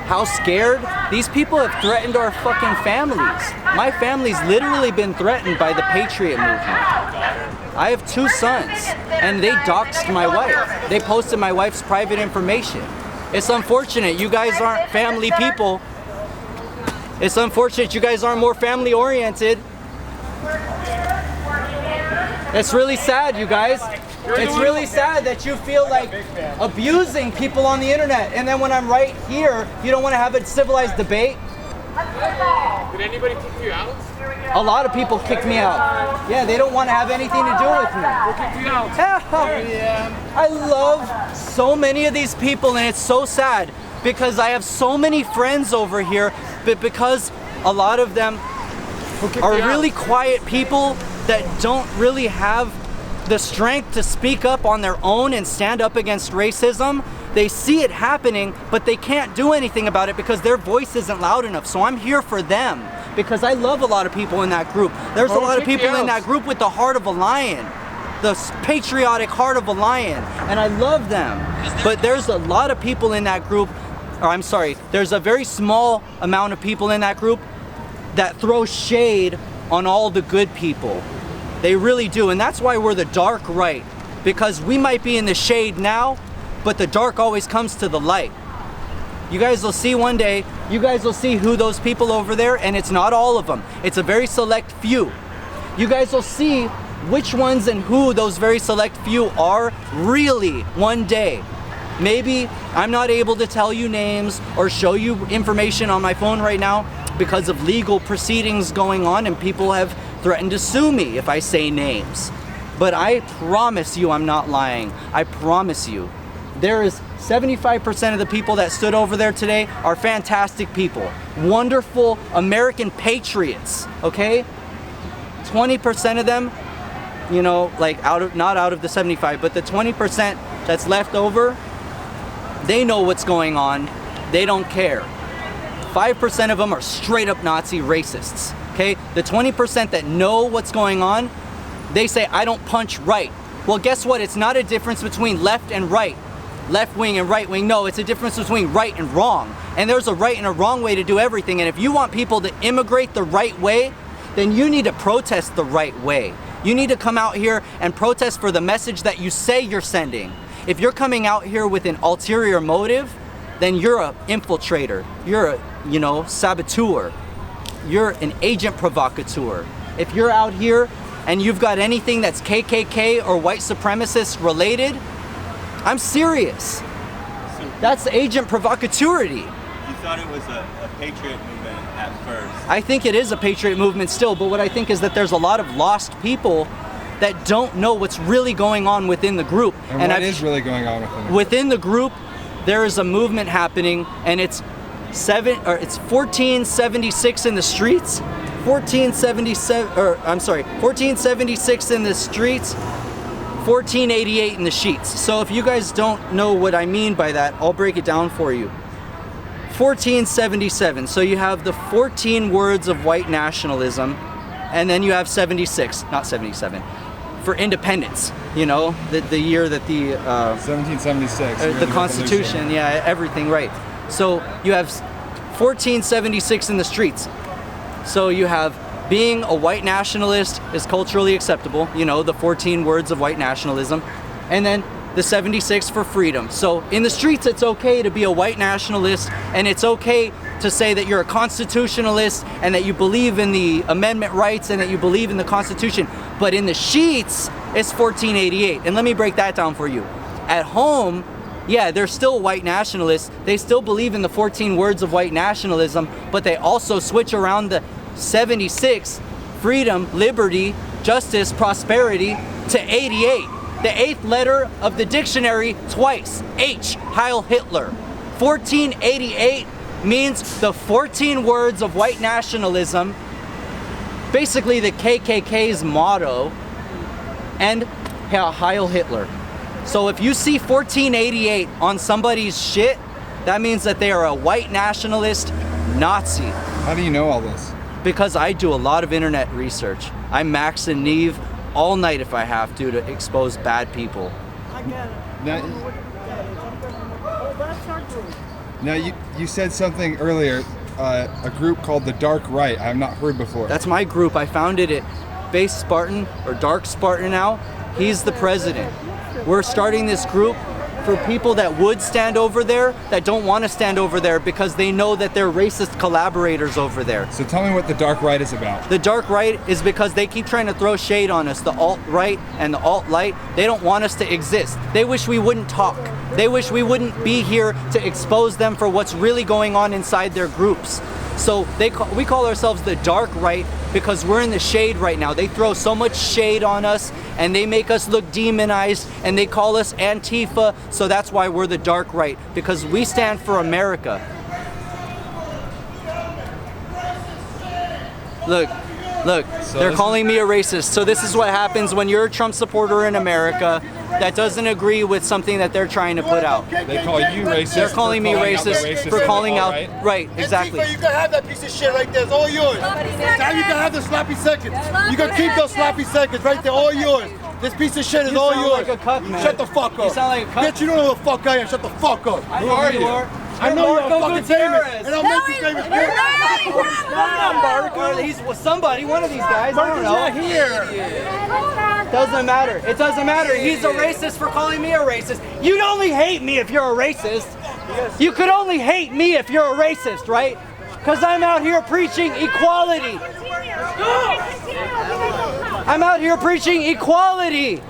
how scared these people have threatened our fucking families. My family's literally been threatened by the Patriot movement. I have 2 sons, and they doxed my wife. They posted my wife's private information. It's unfortunate you guys aren't family people. It's unfortunate you guys aren't more family oriented. It's really sad, you guys. It's really sad that you feel like abusing people on the internet, and then when I'm right here, you don't want to have a civilized debate. Did anybody kick you out? A lot of people kicked me out. Yeah, they don't want to have anything to do with me. Who kicked you out? I love so many of these people, and it's so sad because I have so many friends over here, but because a lot of them are really quiet people that don't really have the strength to speak up on their own and stand up against racism. They see it happening, but they can't do anything about it because their voice isn't loud enough. So I'm here for them because I love a lot of people in that group. There's a lot of people in that group with the heart of a lion, the patriotic heart of a lion, and I love them. But there's a lot of people in that group, or I'm sorry, there's a very small amount of people in that group that throw shade on all the good people. They really do, and that's why we're the dark right, because we might be in the shade now, but the dark always comes to the light. You guys will see one day, you guys will see who those people over there, and it's not all of them. It's a very select few. You guys will see which ones and who those very select few are really one day. Maybe I'm not able to tell you names or show you information on my phone right now because of legal proceedings going on, and people have threatened to sue me if I say names. But I promise you I'm not lying. I promise you. There is 75% of the people that stood over there today are fantastic people. Wonderful American patriots, okay? 20% of them, you know, like not out of the 75, but the 20% that's left over, they know what's going on. They don't care. 5% of them are straight up Nazi racists. Okay, the 20% that know what's going on, they say, I don't punch right. Well, guess what? It's not a difference between left and right, left wing and right wing. No, it's a difference between right and wrong. And there's a right and a wrong way to do everything. And if you want people to immigrate the right way, then you need to protest the right way. You need to come out here and protest for the message that you say you're sending. If you're coming out here with an ulterior motive, then you're an infiltrator. You're a, saboteur. You're an agent provocateur. If you're out here and you've got anything that's KKK or white supremacist related, I'm serious. That's agent provocateurity. You thought it was a patriot movement at first. I think it is a patriot movement still, but what I think is that there's a lot of lost people that don't know what's really going on within the group. And what is really going on within the group? There is a movement happening, and it's 1476 in the streets, 1476 in the streets, 1488 in the sheets. So if you guys don't know what I mean by that, I'll break it down for you. 1477, so you have the 14 words of white nationalism, and then you have 76, not 77, for independence, the year that the 1776 the Constitution, yeah, everything, right. So you have 1476 in the streets. So you have being a white nationalist is culturally acceptable, the 14 words of white nationalism, and then the 76 for freedom. So in the streets, it's okay to be a white nationalist, and it's okay to say that you're a constitutionalist and that you believe in the amendment rights and that you believe in the Constitution. But in the sheets, it's 1488. And let me break that down for you. At home, yeah, they're still white nationalists. They still believe in the 14 words of white nationalism, but they also switch around the 76, freedom, liberty, justice, prosperity, to 88. The 8th letter of the dictionary twice, H, Heil Hitler. 1488 means the 14 words of white nationalism, basically the KKK's motto, and Heil Hitler. So if you see 1488 on somebody's shit, that means that they are a white nationalist Nazi. How do you know all this? Because I do a lot of internet research. I max and Neve all night if I have to expose bad people. I get it. Now, Oh, that's not true. Now you said something earlier, a group called the Dark Right. I have not heard before. That's my group. I founded it. Base Spartan, or Dark Spartan now, he's the president. We're starting this group for people that would stand over there, that don't want to stand over there because they know that they're racist collaborators over there. So tell me what the Dark Right is about. The dark right is because they keep trying to throw shade on us. The alt-right and the alt-light, they don't want us to exist. They wish we wouldn't talk. They wish we wouldn't be here to expose them for what's really going on inside their groups. So we call ourselves the dark right because we're in the shade right now. They throw so much shade on us and they make us look demonized and they call us Antifa. So that's why we're the dark right, because we stand for America. Look, they're calling me a racist. So this is what happens when you're a Trump supporter in America that doesn't agree with something that they're trying to put out. They call you racist. They're calling me racist for calling out. Right, exactly. Antifa, you can have that piece of shit right there. It's all yours. Now you can have the sloppy seconds. You can keep those sloppy seconds right there. All yours. This piece of shit is You all sound yours. like a cuck, man. Shut the fuck up. You sound like a cuck. Bitch, you don't know who the fuck I am. Shut the fuck up. Who are you? I know you're a Marco fucking Gutierrez. famous. And I'll make you famous. Or he's somebody, one of these guys. I don't know. Not here. Doesn't matter. It doesn't matter. He's a racist for calling me a racist. You'd only hate me if you're a racist. You could only hate me if you're a racist, right? Because I'm out here preaching equality. I'm out here preaching equality.